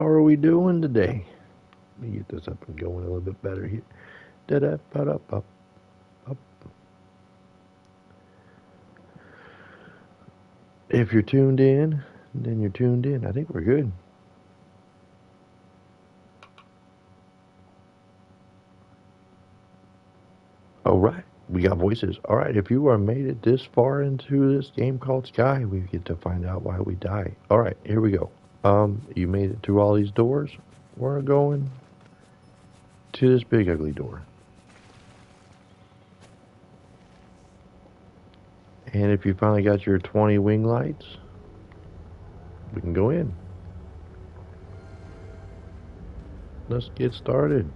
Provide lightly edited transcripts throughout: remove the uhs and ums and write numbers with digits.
How are we doing today? Let me get this up and going a little bit better here. Da da ba da up up. If you're tuned in, then you're tuned in. I think we're good. All right, we got voices. All right, if you are made it this far into this game called Sky, we get to find out why we die. All right, here we go. You made it through all these doors. We're going to this big ugly door. And if you finally got your 20 wing lights, we can go in. Let's get started.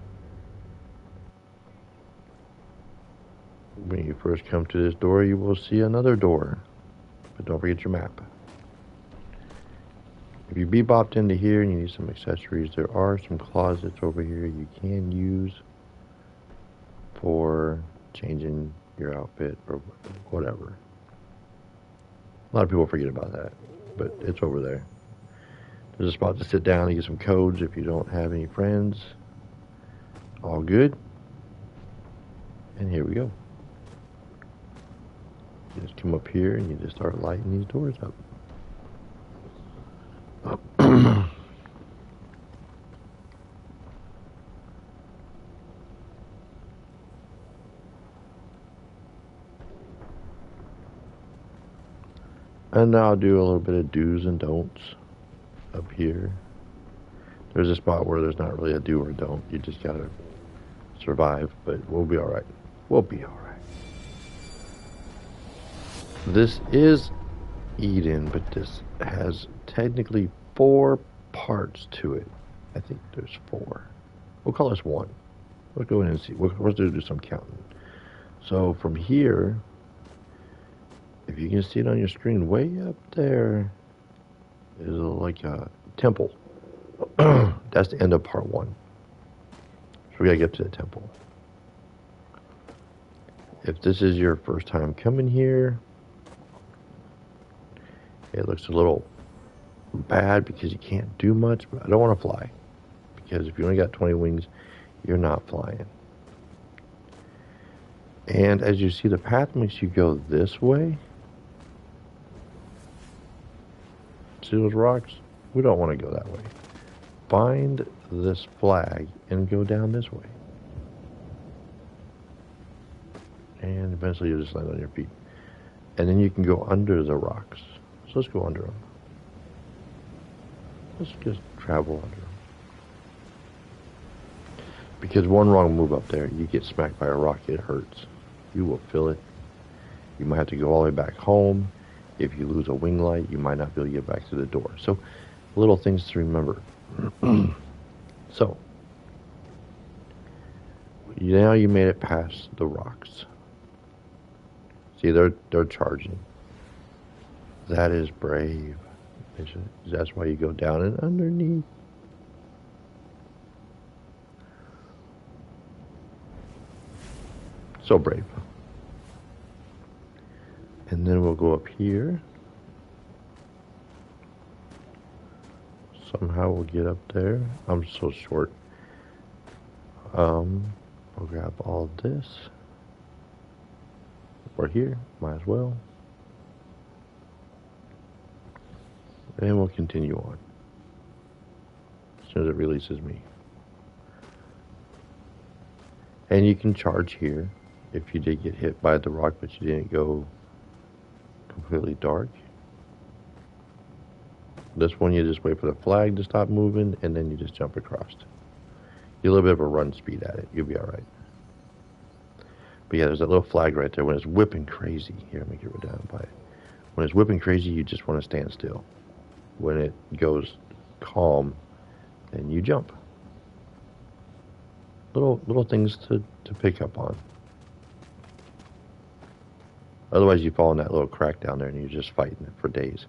When you first come to this door, you will see another door. But don't forget your map. If you bebopped into here and you need some accessories, there are some closets over here you can use for changing your outfit or whatever. A lot of people forget about that, but it's over there. There's a spot to sit down and get some codes if you don't have any friends. All good. And here we go. You just come up here and you just start lighting these doors up. And now I'll do a little bit of do's and don'ts up here. There's a spot where there's not really a do or don't. You just gotta survive, but we'll be alright. We'll be alright. This is Eden, but this has technically 4 parts to it. I think there's 4. We'll call this 1. Let's go in and see. Let's do some counting. So from here, if you can see it on your screen, way up there is like a temple. That's the end of part 1. So we gotta get to the temple. If this is your first time coming here, it looks a little bad because you can't do much, but I don't want to fly. Because if you only got 20 wings, you're not flying. And as you see, the path makes you go this way. See those rocks? We don't want to go that way. Find this flag and go down this way. And eventually you'll just land on your feet. And then you can go under the rocks. So let's go under them. Let's just travel under them. Because one wrong move up there, you get smacked by a rock, it hurts. You will feel it. You might have to go all the way back home. If you lose a wing light, you might not be able to get back to the door. So, little things to remember. So, now you made it past the rocks. See, they're charging. That is brave. That's why you go down and underneath. So brave. And then we'll go up here. Somehow we'll get up there. I'm so short. We'll grab all this. We're here. Might as well. And we'll continue on. As soon as it releases me. And you can charge here if you did get hit by the rock, but you didn't go completely dark. This one, you just wait for the flag to stop moving, and then you just jump across. You get a little bit of a run speed at it. You'll be all right. But yeah, there's that little flag right there. When it's whipping crazy, here, let me get rid down by it. When it's whipping crazy, you just want to stand still. When it goes calm, then you jump. Little things to pick up on. Otherwise, you fall in that little crack down there, and you're just fighting it for days.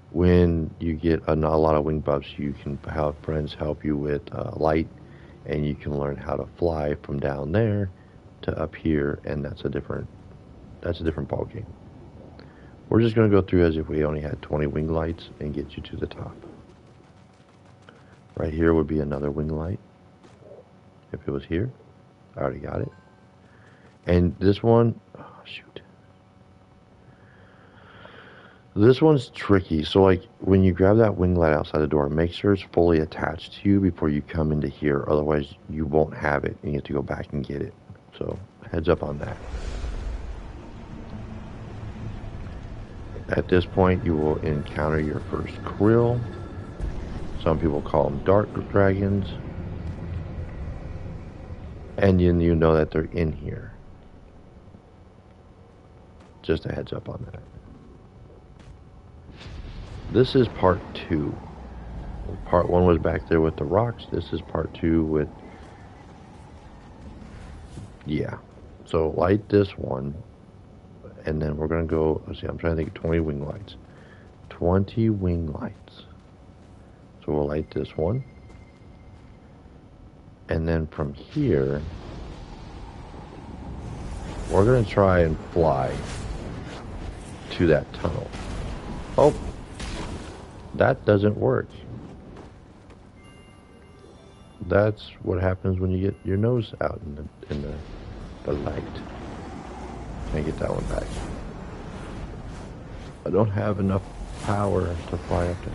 When you get not a lot of wing buffs, you can have friends help you with light, and you can learn how to fly from down there to up here, and that's a different ball game. We're just going to go through as if we only had 20 wing lights and get you to the top. Right here would be another wing light. If it was here, I already got it. And this one, oh, shoot. This one's tricky. So like when you grab that wing light outside the door, make sure it's fully attached to you before you come into here. Otherwise you won't have it and you have to go back and get it. So heads up on that. At this point you will encounter your first krill. Some people call them dark dragons. And then you know that they're in here. Just a heads up on that. This is part 2. Part 1 was back there with the rocks. This is part 2 with... Yeah. So light this one. And then we're going to go... Let's see, I'm trying to think of 20 wing lights. 20 wing lights. So we'll light this one. And then from here... We're going to try and fly to that tunnel. Oh! That doesn't work. That's what happens when you get your nose out in the light. Can't get that one back. I don't have enough power to fly up there.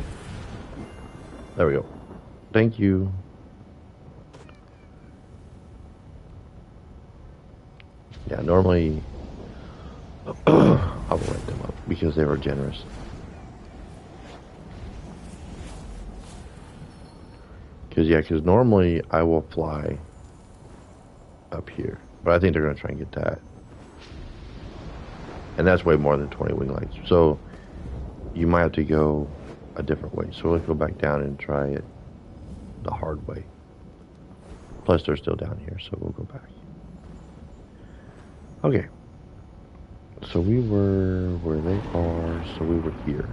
There we go. Thank you. Yeah, normally I will light them up because they were generous. Because normally I will fly up here. But I think they're going to try and get that. And that's way more than 20 wing lights. So you might have to go a different way. So let's go back down and try it the hard way. Plus they're still down here, so we'll go back. Okay. So we were where they are, so we were here.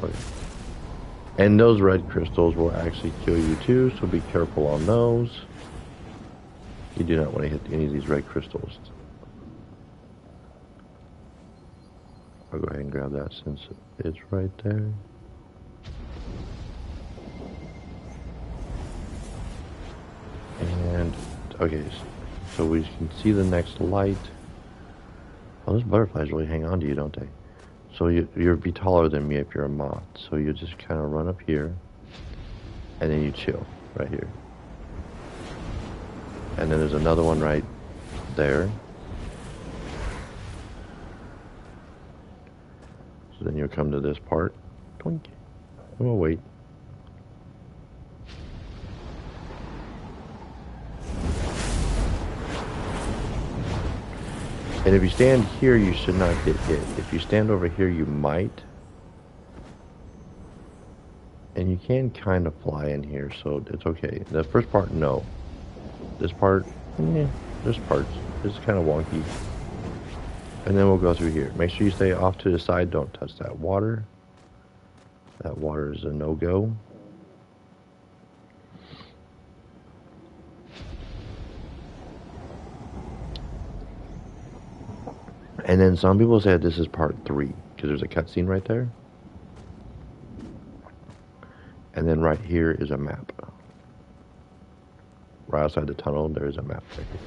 Okay. And those red crystals will actually kill you too, so be careful on those. You do not want to hit any of these red crystals. I'll go ahead and grab that since it's right there. And, okay, so we can see the next light. Oh, those butterflies really hang on to you, don't they? So you'll be taller than me if you're a moth. So you just kind of run up here, and then you chill right here. And then there's another one right there. So then you'll come to this part. Twink. And we'll wait. And if you stand here, you should not get hit. If you stand over here, you might. And you can kind of fly in here, so it's okay. The first part, no. This part, this part's kind of wonky. And then we'll go through here. Make sure you stay off to the side. Don't touch that water. That water is a no-go. And then some people said this is part 3 because there's a cutscene right there. And then right here is a map. Right outside the tunnel, there is a map right here.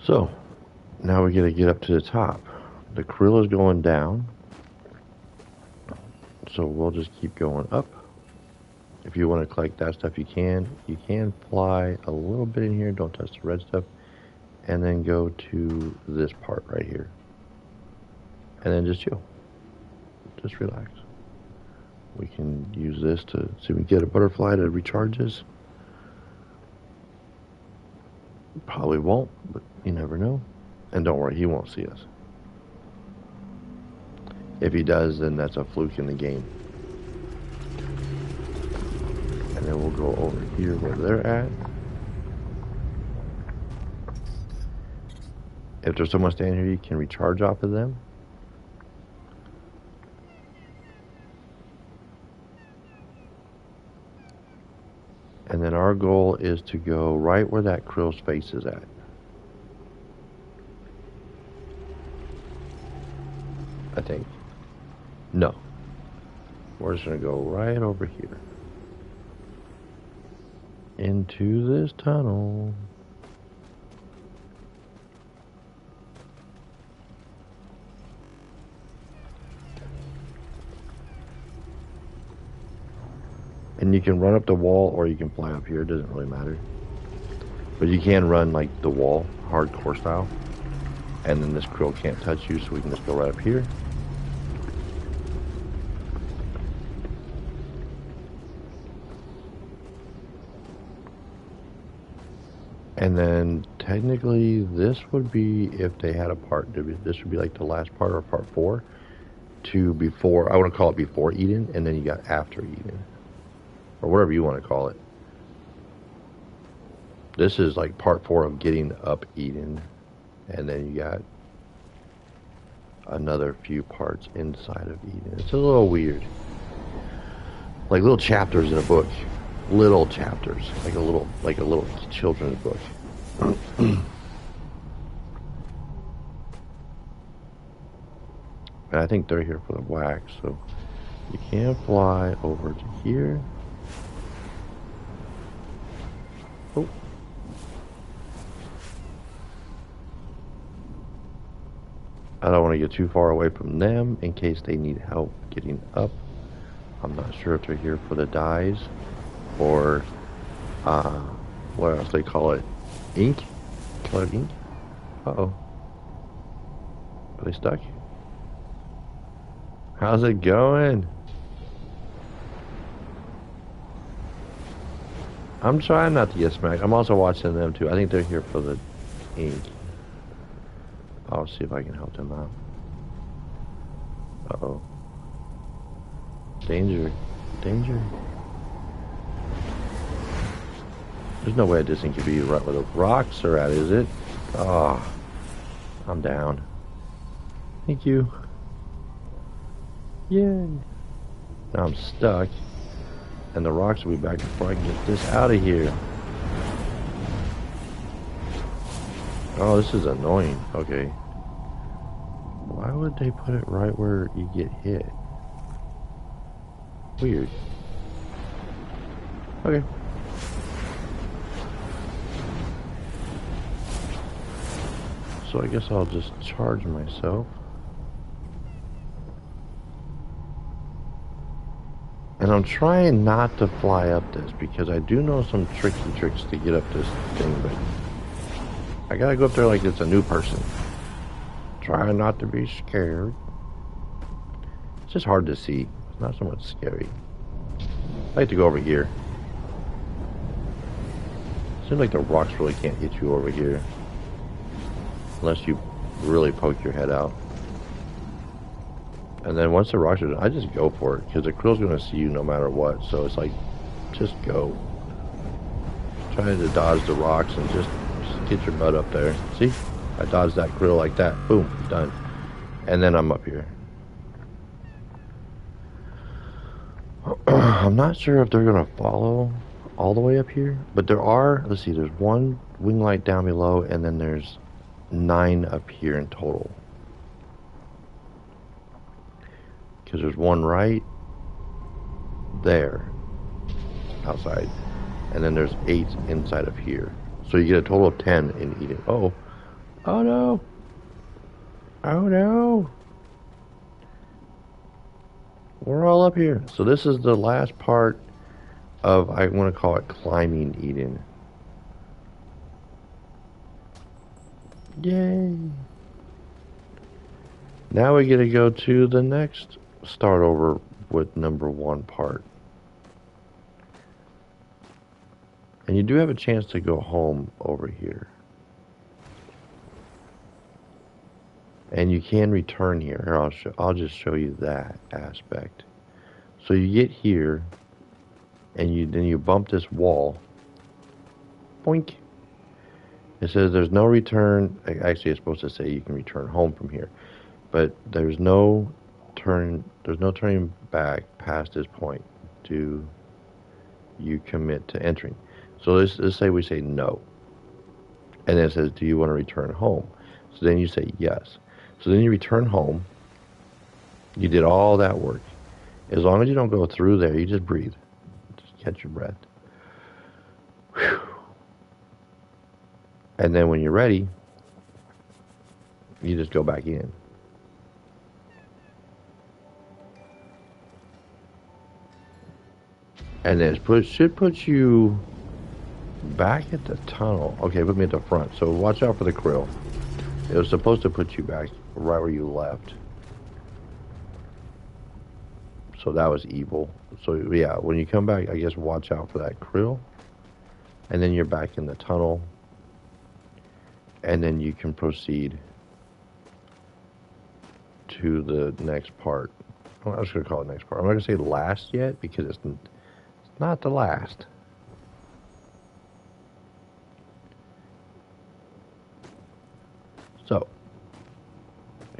So, now we gotta get up to the top. The krill is going down. So we'll just keep going up. If you want to collect that stuff, you can. You can fly a little bit in here. Don't touch the red stuff. And then go to this part right here. And then just chill. Just relax. We can use this to see if we can get a butterfly to recharge this. Probably won't, but you never know. And don't worry, he won't see us. If he does, then that's a fluke in the game. And then we'll go over here where they're at. If there's someone standing here, you can recharge off of them. And then our goal is to go right where that krill's face is at. I think. No. We're just going to go right over here. Into this tunnel. And you can run up the wall or you can fly up here. It doesn't really matter. But you can run like the wall, hardcore style. And then this krill can't touch you, so we can just go right up here. And then technically this would be, if they had a part, this would be like the last part or part 4 to before, I want to call it before Eden, and then you got after Eden. Or whatever you want to call it. This is like part 4 of getting up Eden. And then you got another few parts inside of Eden. It's a little weird. Like little chapters in a book. Little chapters. Like a little children's book. And I think they're here for the wax, so you can fly over to here. Oh. I don't want to get too far away from them in case they need help getting up. I'm not sure if they're here for the dyes or what else they call it, ink, colored ink. Uh-oh. Are they stuck? How's it going? I'm trying not to get smacked. I'm also watching them too. I think they're here for the ink. I'll see if I can help them out. Uh-oh. Danger. Danger. There's no way this thing could be right where the rocks are at, is it? Ah, oh, I'm down. Thank you. Yay. Now I'm stuck. And the rocks will be back before I can get this out of here. Oh, this is annoying. Okay. Why would they put it right where you get hit? Weird. Okay. So I guess I'll just charge myself. And I'm trying not to fly up this because I do know some tricky tricks to get up this thing, but I gotta go up there like it's a new person. Try not to be scared. It's just hard to see. It's not so much scary. I like to go over here. Seems like the rocks really can't hit you over here. Unless you really poke your head out. And then once the rocks are done, I just go for it. Because the krill's going to see you no matter what. So it's like, just go. Trying to dodge the rocks and just get your butt up there. See? I dodged that krill like that. Boom. Done. And then I'm up here. I'm not sure if they're going to follow all the way up here. But there are, let's see, there's one wing light down below. And then there's 9 up here in total. Because there's one right there outside, and then there's 8 inside of here. So you get a total of 10 in Eden. Oh, oh no, oh no, we're all up here. So this is the last part of, I want to call it climbing Eden. Yay! Now we get to go to the next start over with number 1 part. And you do have a chance to go home over here. And you can return here. Here, I'll just show you that aspect. So you get here, and then you bump this wall. Boink. It says there's no return. Actually, it's supposed to say you can return home from here, but there's no turning back past this point. Do you commit to entering? So let's say we say no, and then it says, do you want to return home? So then you say yes. So then you return home. You did all that work. As long as you don't go through there, you just breathe. Just catch your breath. Whew. And then when you're ready, you just go back in. And then it should put you back at the tunnel. Okay, put me at the front. So watch out for the krill. It was supposed to put you back right where you left. So that was evil. So yeah, when you come back, I guess watch out for that krill. And then you're back in the tunnel. And then you can proceed to the next part. I'm just going to call it next part. I'm not going to say last yet because it's not the last. So,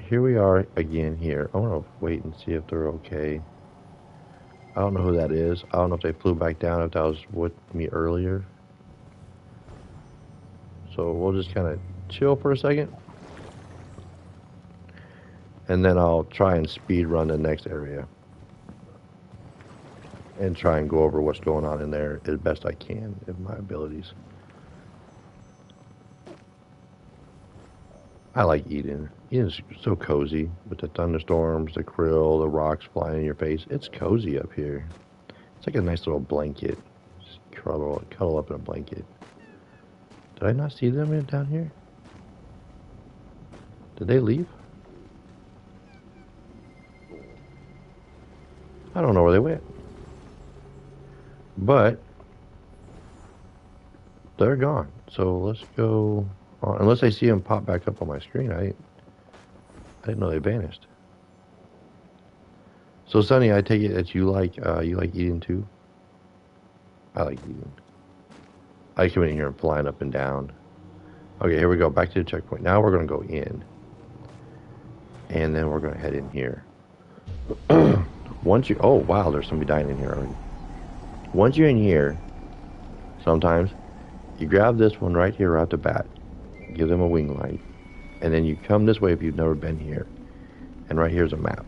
here we are again here. I want to wait and see if they're okay. I don't know who that is. I don't know if they flew back down, if that was with me earlier. So we'll just kind of chill for a second. And then I'll try and speed run the next area. And try and go over what's going on in there as best I can in my abilities. I like Eden. Eden's so cozy with the thunderstorms, the krill, the rocks flying in your face. It's cozy up here. It's like a nice little blanket. Just cuddle up in a blanket. Did I not see them down here? Did they leave? I don't know where they went. But they're gone. So let's go on. Unless I see them pop back up on my screen. I didn't know they vanished. So Sunny, I take it that you like Eden too? I like Eden. I come in here and flying up and down. Okay, here we go. Back to the checkpoint. Now we're going to go in. And then we're going to head in here. Oh wow, there's somebody dying in here already. Once you're in here, sometimes you grab this one right here right off the bat, give them a wing light, and then you come this way if you've never been here. And right here's a map.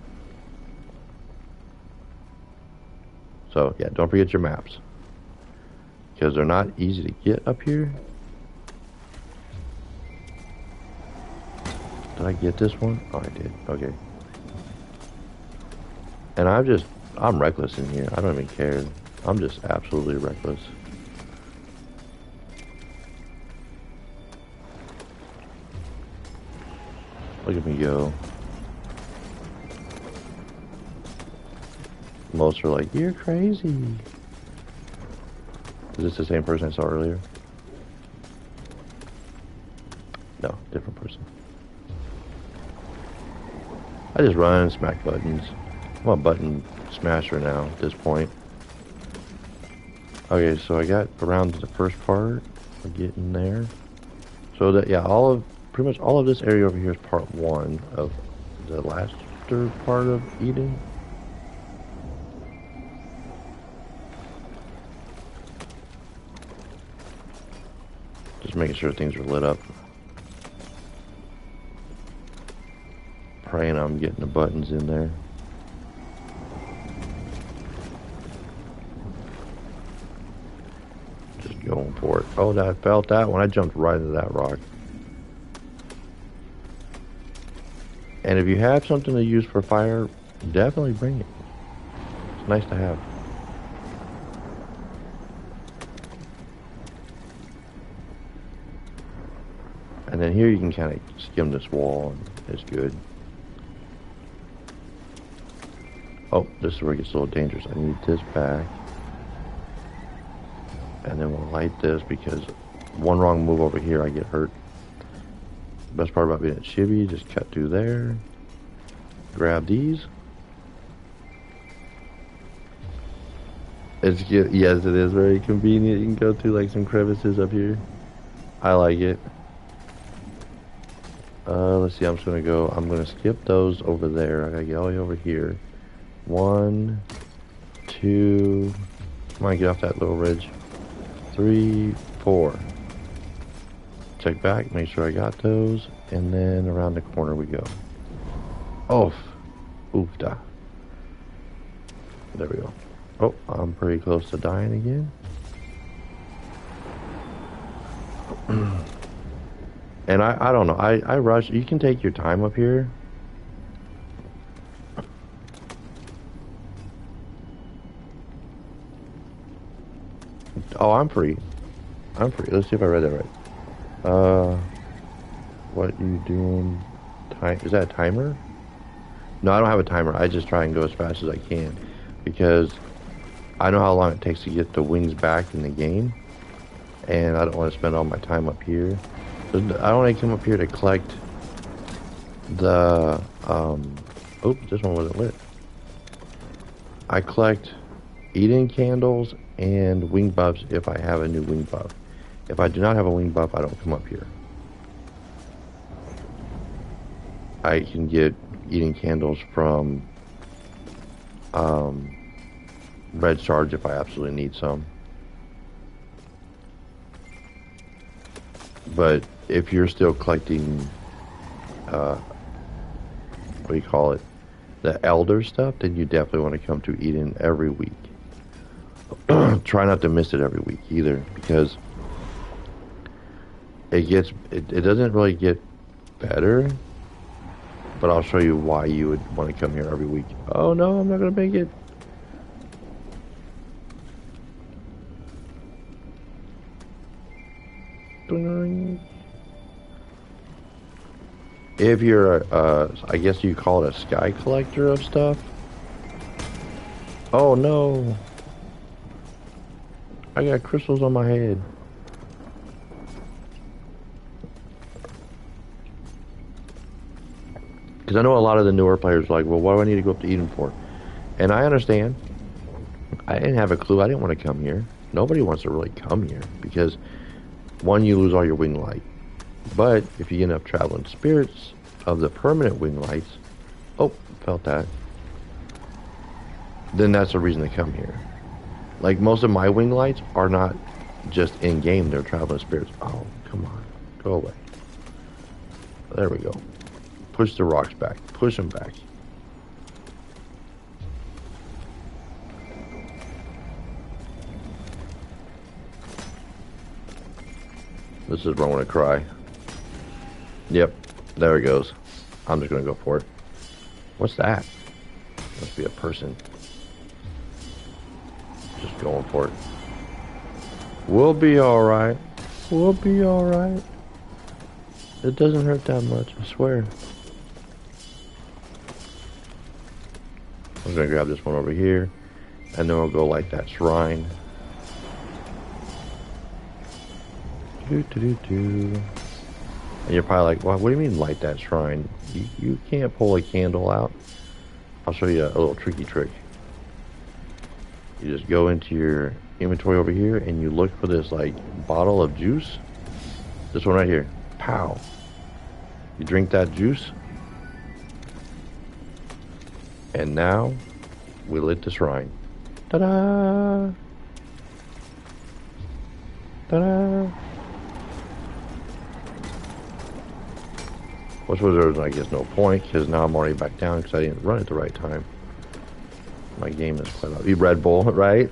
So yeah, don't forget your maps, because they're not easy to get up here. Did I get this one? Oh, I did. Okay. And I'm reckless in here. I don't even care. I'm just absolutely reckless. Look at me go. Most are like, you're crazy. Is this the same person I saw earlier? No, different person. I just run and smack buttons. I'm a button smasher now at this point. Okay, so I got around to the first part. We're getting there. So that, yeah, pretty much all of this area over here is part 1 of the last part of Eden. Just making sure things are lit up. Praying I'm getting the buttons in there. Just going for it. Oh, I felt that when I jumped right into that rock. And if you have something to use for fire, definitely bring it. It's nice to have. And then here you can kind of skim this wall, and it's good. Oh, this is where it gets a little dangerous. I need this back. And then we'll light this, because one wrong move over here, I get hurt. Best part about being at Chibi, just cut through there. Grab these. It's good. Yes, it is very convenient. You can go through like some crevices up here. I like it. Let's see. I'm just gonna go. I'm gonna skip those over there. I gotta get all the way over here. 1, 2. Come on, get off that little ridge. 3, 4. Check back, make sure I got those, and then around the corner we go. Oof. Oofda. There we go. Oh, I'm pretty close to dying again. And I don't know. I rush. You can take your time up here. Oh, I'm free. I'm free. Let's see if I read that right. What you doing? Time? Is that a timer? No, I don't have a timer. I just try and go as fast as I can because I know how long it takes to get the wings back in the game, and I don't want to spend all my time up here. I only come up here to collect the oh, this one wasn't lit. I collect Eden candles and wing buffs if I have a new wing buff. If I do not have a wing buff, I don't come up here. I can get Eden candles from Red Charge if I absolutely need some. But if you're still collecting, what do you call it, the Elder stuff, then you definitely want to come to Eden every week. Try not to miss it every week either, because it doesn't really get better, but I'll show you why you would want to come here every week. Oh no, I'm not gonna make it. If you're I guess you call it a sky collector of stuff. Oh no, I got crystals on my head. Because I know a lot of the newer players are like, well, what do I need to go up to Eden for? And I understand. I didn't have a clue. I didn't want to come here. Nobody wants to really come here because, one, you lose all your wing light. But if you get enough traveling spirits of the permanent wing lights, oh, felt that, then that's the reason to come here. Like, most of my wing lights are not just in-game. They're traveling spirits. Oh, come on. Go away. There we go. Push the rocks back. Push them back. This is where I want to cry. Yep. There it goes. I'm just going to go for it. What's that? Must be a person. Just going for it. We'll be alright. We'll be alright. It doesn't hurt that much, I swear. I'm gonna grab this one over here, and then we'll go light that shrine. And you're probably like, well, what do you mean light that shrine? You can't pull a candle out. I'll show you a little tricky trick. You just go into your inventory over here, and you look for this like bottle of juice. This one right here. Pow. You drink that juice. And now, we lit the shrine. Ta-da! Ta-da! Which was, I guess, no point, because now I'm already back down, because I didn't run at the right time. My game is quite up. You Red Bull, right?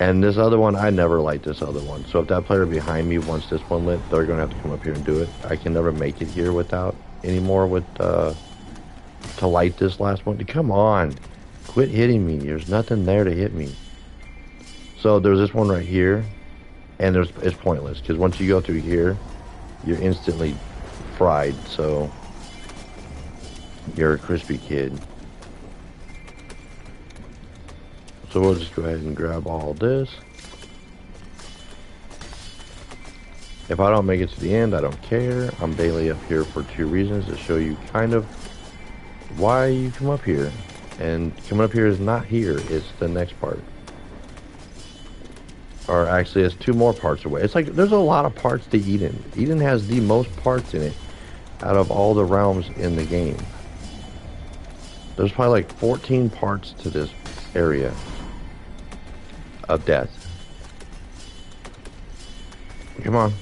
And this other one, I never light this other one. So if that player behind me wants this one lit, they're going to have to come up here and do it. I can never make it here without anymore with... to light this last one. Come on, quit hitting me. There's nothing there to hit me. So there's this one right here, and it's pointless because once you go through here, you're instantly fried. So you're a crispy kid. So we'll just go ahead and grab all this. If I don't make it to the end, I don't care. I'm daily up here for 2 reasons: to show you kind of why you come up here. And coming up here is not here, it's the next part. or actually it's 2 more parts away. It's like there's a lot of parts to Eden. Eden has the most parts in it out of all the realms in the game. There's probably like 14 parts to this area of death. Come on,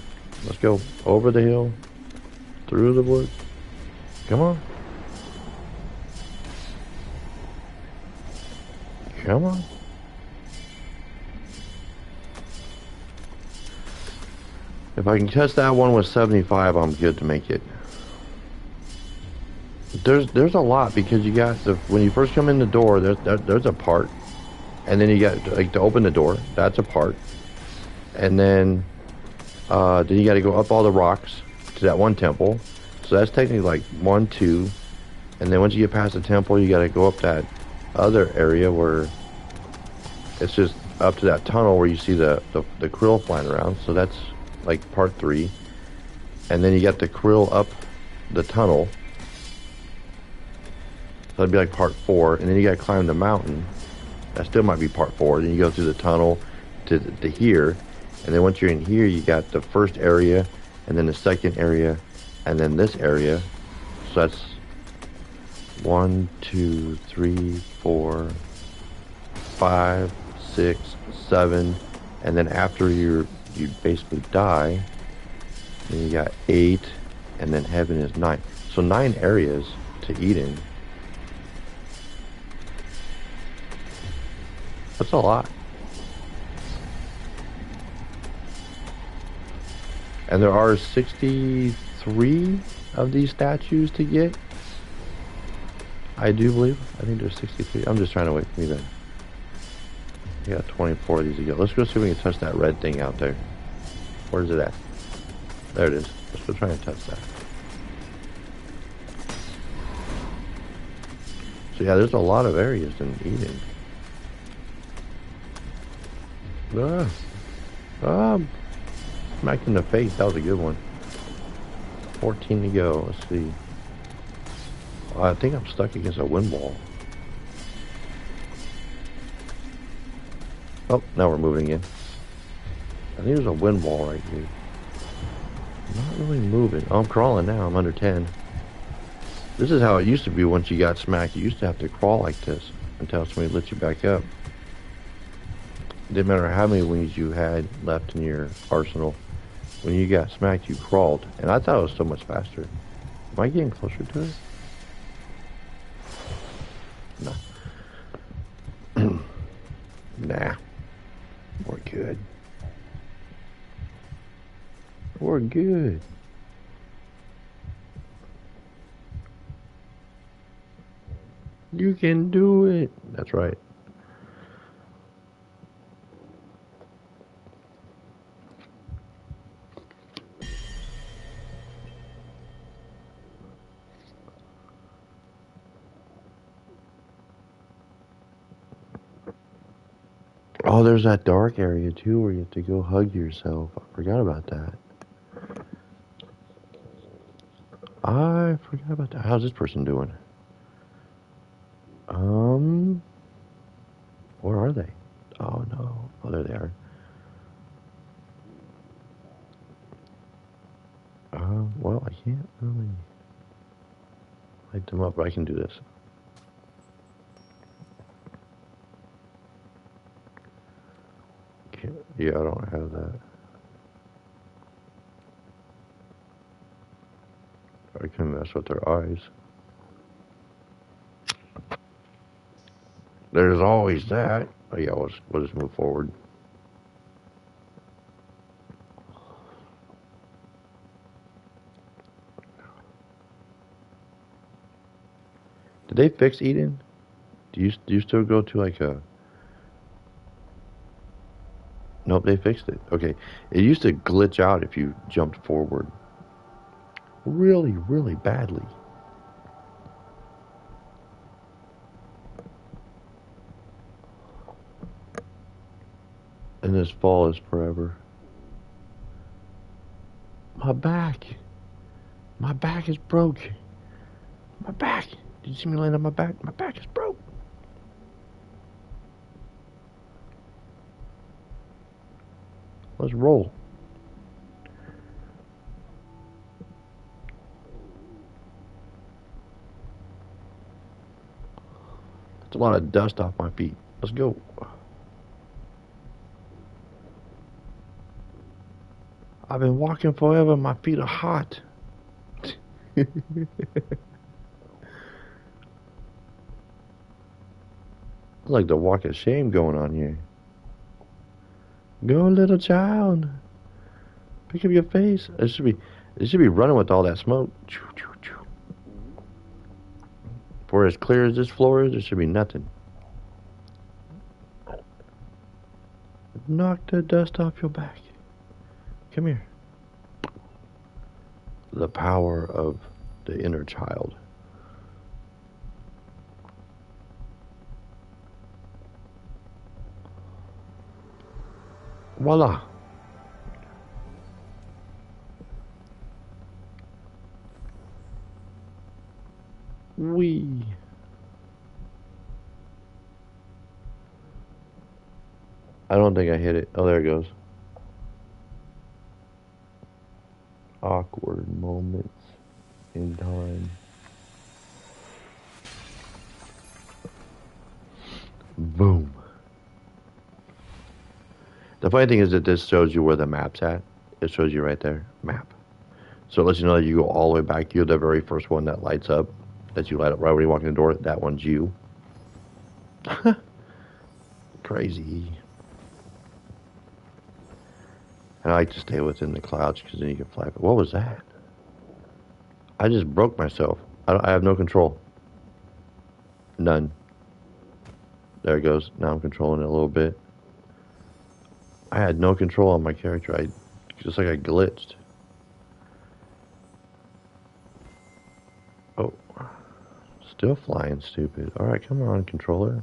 let's go over the hill, through the woods. Come on. Come on. If I can test that one with 75, I'm good to make it. There's a lot because you got when you first come in the door, there's a part, and then you got like to open the door. That's a part, and then you got to go up all the rocks to that one temple. So that's technically like 1, 2, and then once you get past the temple, you got to go up that other area where it's just up to that tunnel where you see the krill flying around. So that's like part 3, and then you got the krill up the tunnel. So that'd be like part 4, and then you gotta climb the mountain. That still might be part 4. Then you go through the tunnel to here, and then once you're in here, you got the first area, and then the second area, and then this area. So that's 1, 2, 3, 4, 5, 6, 7, and then after you basically die, then you got 8, and then heaven is 9. So 9 areas to Eden. That's a lot. And there are 63 of these statues to get. I do believe. I think there's 63. I'm just trying to wait for me then. You got 24 of these to get. Let's go see if we can touch that red thing out there. Where's it at? There it is. Let's go try and touch that. So yeah, there's a lot of areas in Eden. Smacked in the face. That was a good one. 14 to go. Let's see. I think I'm stuck against a wind wall. Oh, now we're moving again. I think there's a wind wall right here. I'm not really moving. Oh, I'm crawling now. I'm under 10. This is how it used to be once you got smacked. You used to have to crawl like this until somebody lit you back up. Didn't matter how many wings you had left in your arsenal. When you got smacked, you crawled. And I thought it was so much faster. Am I getting closer to it? No. Nah. We're good. We're good. You can do it. That's right. Oh, there's that dark area too where you have to go hug yourself. I forgot about that. I forgot about that. How's this person doing? Where are they? Oh no. Oh, there they are. Well, I can't really light them up, but I can do this. Yeah, I don't have that. I can mess with their eyes. There's always that. Oh yeah, we'll just move forward. Did they fix Eden? Do you still go to like a... Nope, they fixed it. Okay. It used to glitch out if you jumped forward. Really, really badly. And this fall is forever. My back. My back is broke. My back. Did you see me land on my back? My back is broke. Let's roll. That's a lot of dust off my feet. Let's go. I've been walking forever. My feet are hot. It's like the walk of shame going on here. Go, little child. Pick up your face. It should be running with all that smoke. For as clear as this floor is, there should be nothing. Knock the dust off your back. Come here. The power of the inner child. Voila. Wee. I don't think I hit it. Oh, there it goes. Awkward moments in time. Boom. The funny thing is that this shows you where the map's at. It shows you right there, map. So it lets you know that you go all the way back. You're the very first one that lights up, that you light up right when you walk in the door. That one's you. Crazy. And I like to stay within the clouds because then you can fly. But what was that? I just broke myself. I have no control. None. There it goes. Now I'm controlling it a little bit. I had no control on my character. Just like I glitched. Oh. Still flying stupid. Alright, come on, controller.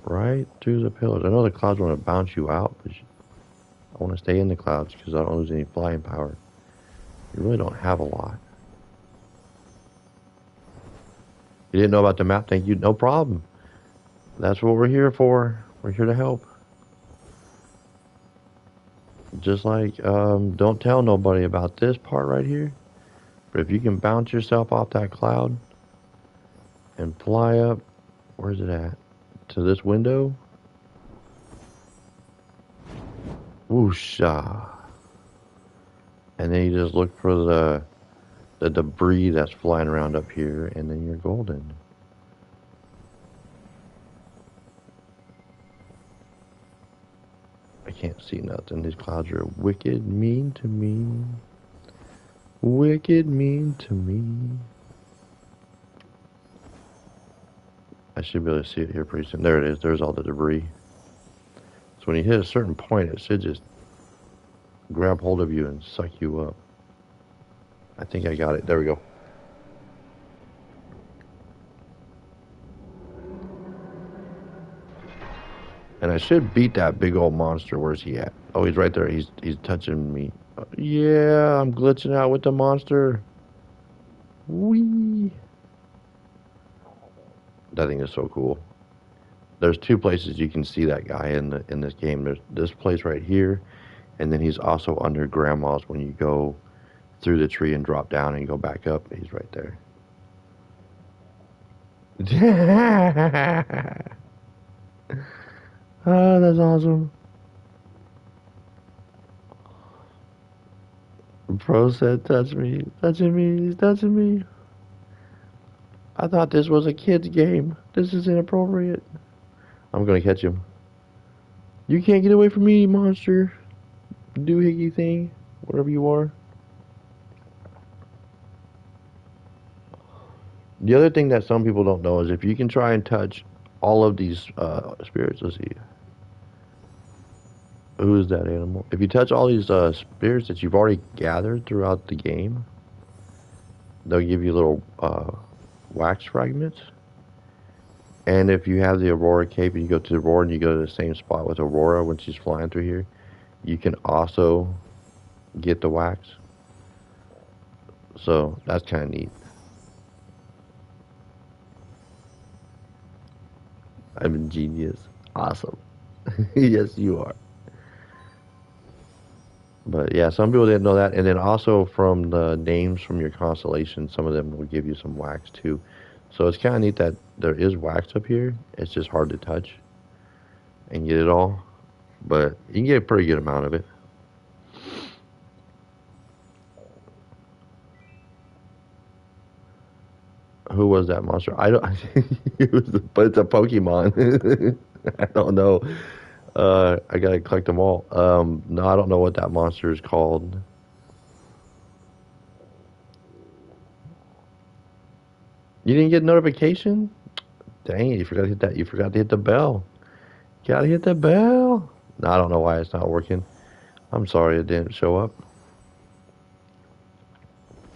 Right through the pillars. I know the clouds want to bounce you out, but I want to stay in the clouds because I don't lose any flying power. You really don't have a lot. You didn't know about the map? Thank you. No problem. That's what we're here for. We're here to help. Just like, don't tell nobody about this part right here. But if you can bounce yourself off that cloud and fly up, where's it at? To this window. Whoosha. And then you just look for the debris that's flying around up here, and then you're golden. I can't see nothing. These clouds are wicked mean to me. Wicked mean to me. I should be able to see it here pretty soon. There it is. There's all the debris. So when you hit a certain point, it should just grab hold of you and suck you up. I think I got it. There we go. And I should beat that big old monster. Where's he at? Oh, he's right there. He's touching me. Yeah, I'm glitching out with the monster. Whee! That thing is so cool. There's two places you can see that guy in this game. There's this place right here, and then he's also under Grandma's when you go through the tree and drop down and go back up. He's right there. Oh, that's awesome. Pro said, touch me. Touching me. He's touching me. I thought this was a kid's game. This is inappropriate. I'm gonna catch him. You can't get away from me, monster. Doohickey thing. Whatever you are. The other thing that some people don't know is if you can try and touch all of these spirits, let's see. Who is that animal? If you touch all these spirits that you've already gathered throughout the game, they'll give you little wax fragments. And if you have the Aurora cape and you go to the Aurora and you go to the same spot with Aurora when she's flying through here, you can also get the wax. So that's kind of neat. I'm a genius. Awesome. Yes, you are. But yeah, some people didn't know that. And then also from the names from your constellation, some of them will give you some wax too. So it's kind of neat that there is wax up here. It's just hard to touch and get it all. But you can get a pretty good amount of it. Who was that monster? I don't. But it's a Pokemon. I don't know. I gotta collect them all. No, I don't know what that monster is called. You didn't get notification? Dang it! You forgot to hit that. You forgot to hit the bell. Gotta hit the bell. No, I don't know why it's not working. I'm sorry it didn't show up.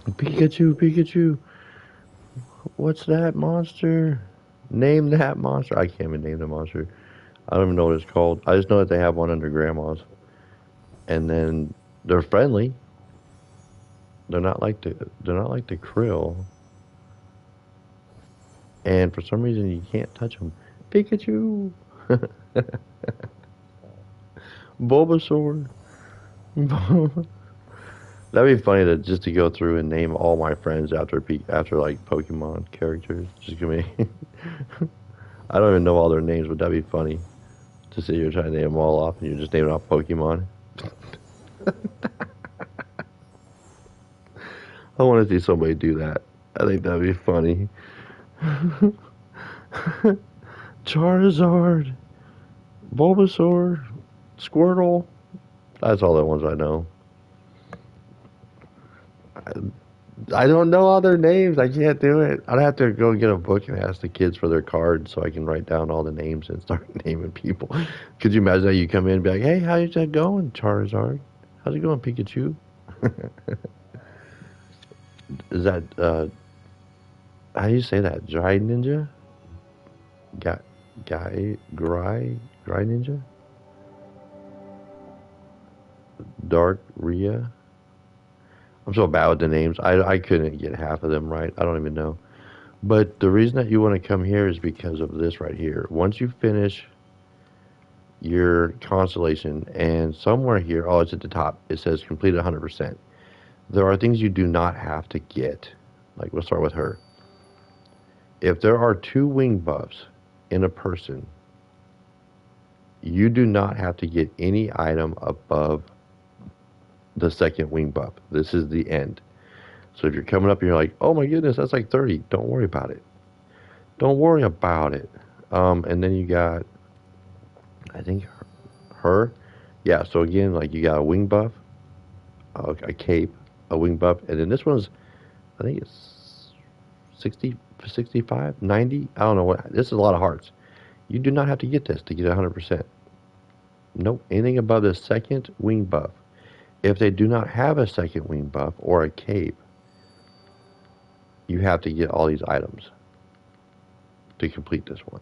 Pikachu, Pikachu. What's that monster? Name that monster. I can't even name the monster. I don't even know what it's called. I just know that they have one under grandma's, and then they're friendly. They're not like the krill, and for some reason you can't touch them. Pikachu, Bulbasaur. That'd be funny to just to go through and name all my friends after like Pokemon characters. Just give me. I don't even know all their names, but that'd be funny to sit here trying to name them all off, and you're just naming off Pokemon. I want to see somebody do that. I think that'd be funny. Charizard, Bulbasaur, Squirtle. That's all the ones I know. I don't know all their names. I can't do it. I'd have to go get a book and ask the kids for their cards so I can write down all the names and start naming people. Could you imagine that you come in and be like, "Hey, how's that going, Charizard? How's it going, Pikachu?" Is that how do you say that? Dry Ninja? Gry Ninja? Dark Rhea? I'm so bad with the names. I couldn't get half of them right. I don't even know. But the reason that you want to come here is because of this right here. Once you finish your constellation, and somewhere here, oh, it's at the top, it says complete 100%. There are things you do not have to get. Like, we'll start with her. If there are 2 wing buffs in a person, you do not have to get any item above the second wing buff. This is the end. So if you're coming up and you're like, oh my goodness, that's like 30, don't worry about it. Don't worry about it. And then you got, I think, her. Yeah, so again, like you got a wing buff, a cape, a wing buff, and then this one's, I think it's 60, 65, 90. I don't know what. This is a lot of hearts. You do not have to get this to get 100%. Nope. Anything above the second wing buff. If they do not have a second wing buff or a cape, you have to get all these items to complete this one.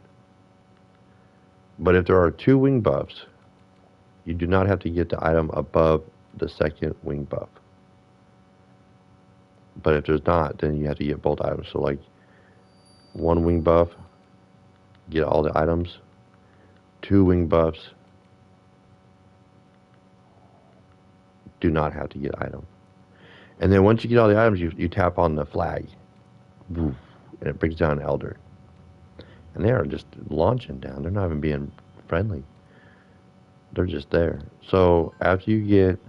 But if there are 2 wing buffs, you do not have to get the item above the second wing buff. But if there's not, then you have to get both items. So like 1 wing buff, get all the items. 2 wing buffs, do not have to get item. And then once you get all the items, you tap on the flag. And it brings down an elder. And they are just launching down. They're not even being friendly. They're just there. So after you get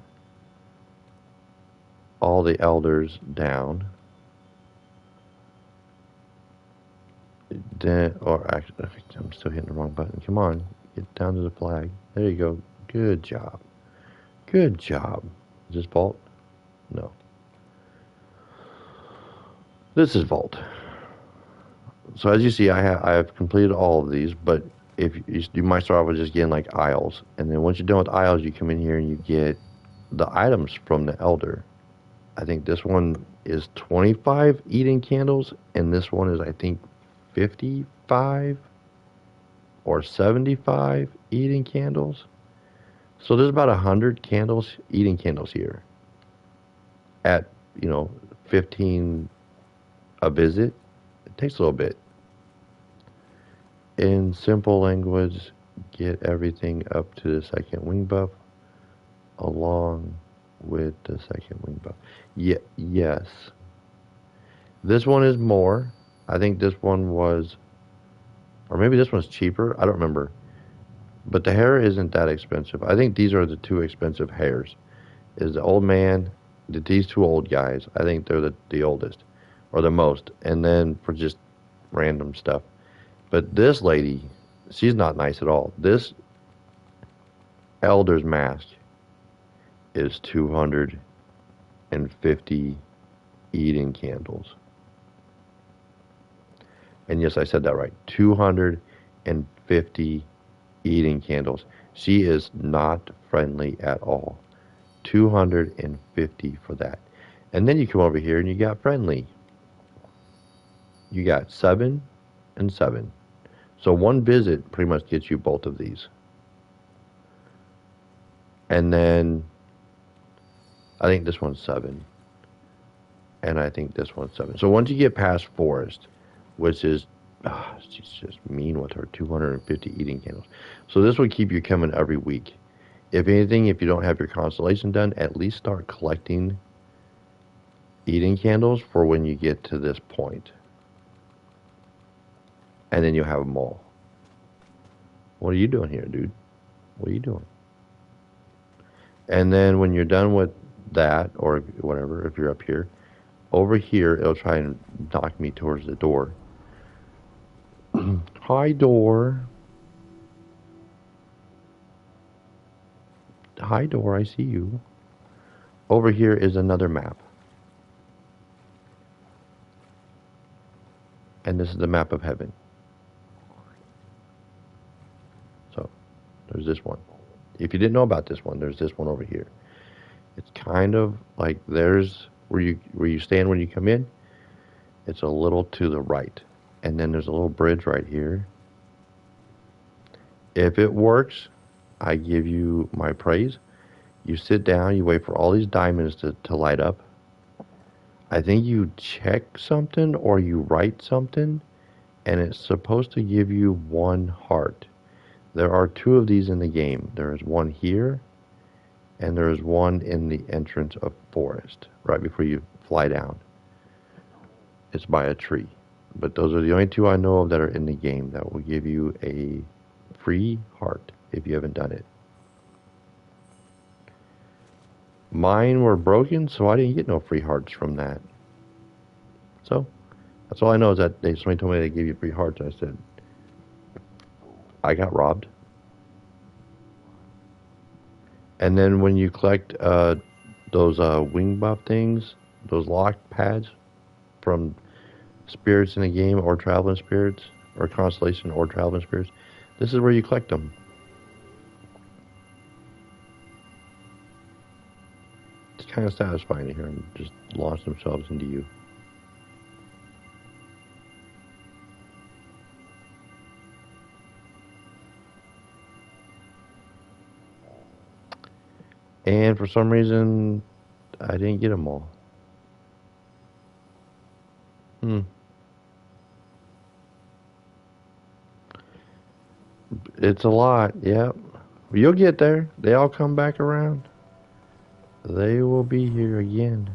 all the elders down, then, or actually, I'm still hitting the wrong button. Come on, get down to the flag. There you go. Good job. Good job. Is this Vault? No. This is Vault. So as you see, I have completed all of these, but if you might start off with just getting like aisles, and then once you're done with aisles, you come in here and you get the items from the elder. I think this one is 25 Eden candles, and this one is I think 55 or 75 Eden candles. So there's about 100 candles, Eden candles here at 15 a visit. It takes a little bit. In simple language, get everything up to the second wing buff along with the second wing buff. Yeah, yes. This one is more. I think this one was, or maybe this one's cheaper. I don't remember. But the hair isn't that expensive. I think these are the two expensive hairs. Is the old man, these two old guys. I think they're the oldest, or the most. And then for just random stuff. But this lady, she's not nice at all. This elder's mask is 250 Eden candles. And yes, I said that right. 250 Eden candles. She is not friendly at all. 250 for that. And then you come over here and you got friendly. You got 7 and 7. So one visit pretty much gets you both of these. And then I think this one's 7. And I think this one's 7. So once you get past Forest, which is, she's just mean with her 250 Eden candles. So this would keep you coming every week. If anything, if you don't have your constellation done, at least start collecting Eden candles for when you get to this point. And then you'll have them all. What are you doing here, dude? What are you doing? And then when you're done with that, or whatever, if you're up here, over here, it'll try and knock me towards the door. Hi, door. Hi, door, I see you. Over here is another map. And this is the map of heaven. So, there's this one. If you didn't know about this one, there's this one over here. It's kind of like there's where you stand when you come in. It's a little to the right. And then there's a little bridge right here. If it works, I give you my praise. You sit down, you wait for all these diamonds to light up. I think you check something or you write something, and it's supposed to give you 1 heart. There are 2 of these in the game. There is one here, and there is one in the entrance of Forest, right before you fly down. It's by a tree. But those are the only 2 I know of that are in the game that will give you a free heart if you haven't done it. Mine were broken, so I didn't get no free hearts from that. So, that's all I know is that somebody told me they gave you free hearts. I said, I got robbed. And then when you collect those wing buff things, those lock pads from spirits in the game, or traveling spirits, or constellation, or traveling spirits, this is where you collect them. It's kind of satisfying to hear them just launch themselves into you. And for some reason, I didn't get them all. It's a lot, yep. You'll get there. They all come back around. They will be here again.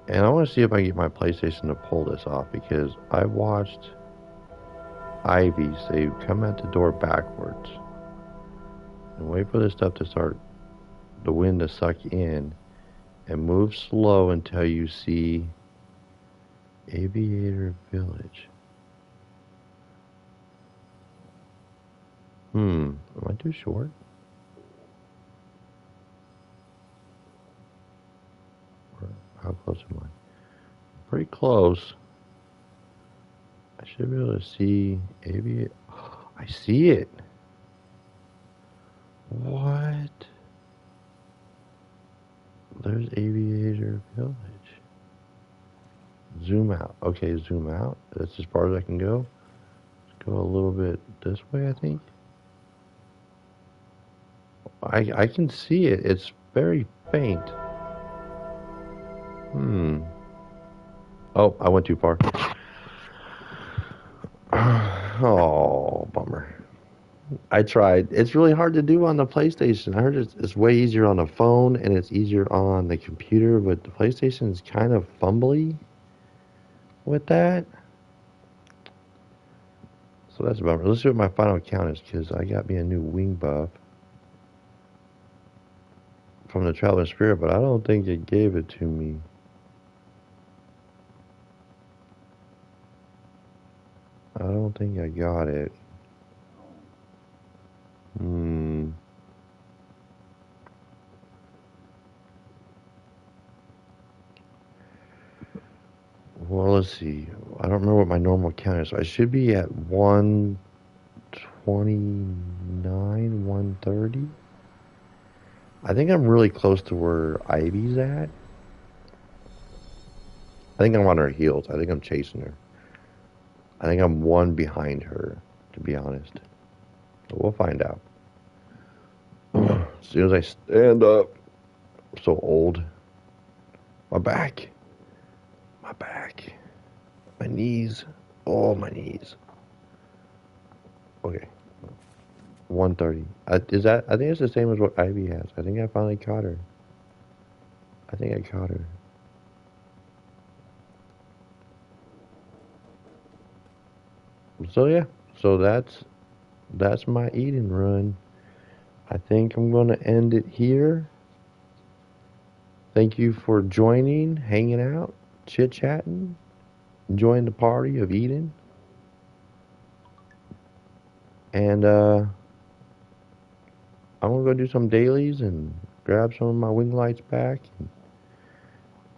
And I want to see if I can get my PlayStation to pull this off, because I watched Ivy say come at the door backwards and wait for this stuff to start, the wind to suck in, and move slow until you see Aviator Village. Am I too short? How close am I? Pretty close. I should be able to see Aviator. I see it. What? There's Aviator Village. Zoom out. Okay, zoom out. That's as far as I can go. Let's go a little bit this way, I think. I can see it. It's very faint. Oh, I went too far. Oh, bummer. I tried. It's really hard to do on the PlayStation. I heard it's way easier on the phone and it's easier on the computer, but the PlayStation is kind of fumbly with that. So that's a bummer. Let's see what my final count is, because I got me a new wing buff from the Traveling Spirit, but I don't think it gave it to me. I don't think I got it. Well, let's see. I don't remember what my normal count is. So I should be at 129, 130. I think I'm really close to where Ivy's at. I think I'm on her heels. I think I'm chasing her. I think I'm one behind her, to be honest. But we'll find out. As soon as I stand up, I'm so old. My back. My back. My knees. Oh, my knees. Okay. 130. Is that? I think it's the same as what Ivy has. I think I finally caught her. I think I caught her. So yeah. So that's my Eden run. I think I'm gonna end it here. Thank you for joining, hanging out, chit chatting, enjoying the party of Eden. And I'm gonna go do some dailies and grab some of my wing lights back and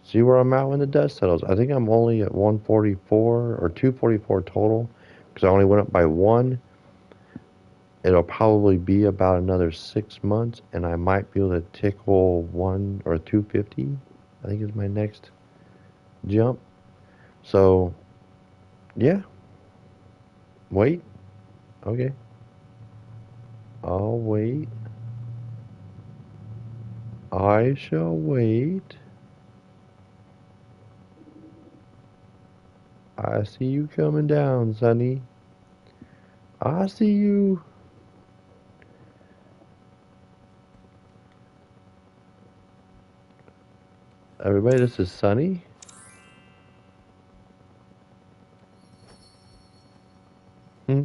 see where I'm at when the dust settles. I think I'm only at 144 or 244 total because I only went up by one. It'll probably be about another 6 months, and I might be able to tickle 1 or 250. I think is my next jump. So, yeah. Wait. Okay. I'll wait. I shall wait. I see you coming down, Sonny. I see you. Everybody, this is Sonny. Hmm?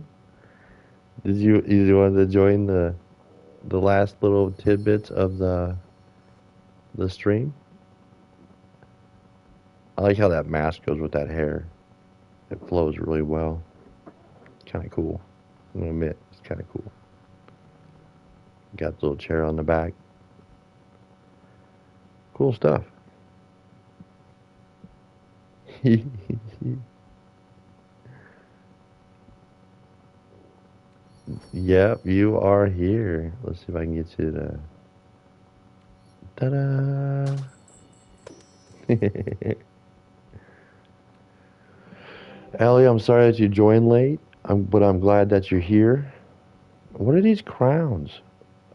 Did you want to join the last little tidbits of the stream? I like how that mask goes with that hair. It flows really well. Kind of cool. I'm gonna admit, it's kind of cool. Got the little chair on the back. Cool stuff. Yep, you are here. Let's see if I can get you to. Ta-da! Ellie, I'm sorry that you joined late, but I'm glad that you're here. What are these crowns?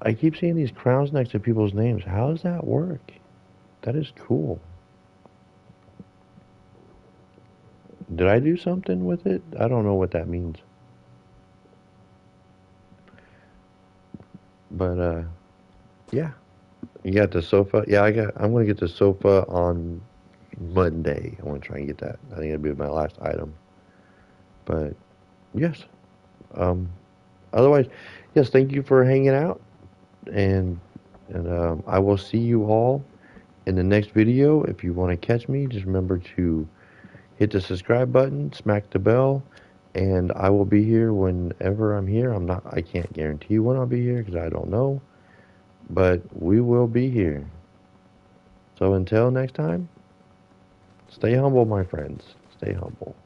I keep seeing these crowns next to people's names. How does that work? That is cool. Did I do something with it? I don't know what that means. But yeah. You got the sofa? Yeah, I'm gonna get the sofa on Monday. I want to try and get that. I think it'll be my last item. But yes. Um Otherwise, yes, thank you for hanging out and I will see you all in the next video. If you want to catch me, just remember to hit the subscribe button, smack the bell, and I will be here whenever I'm here. I can't guarantee when I'll be here because I don't know, but we will be here. So until next time, stay humble, my friends. Stay humble.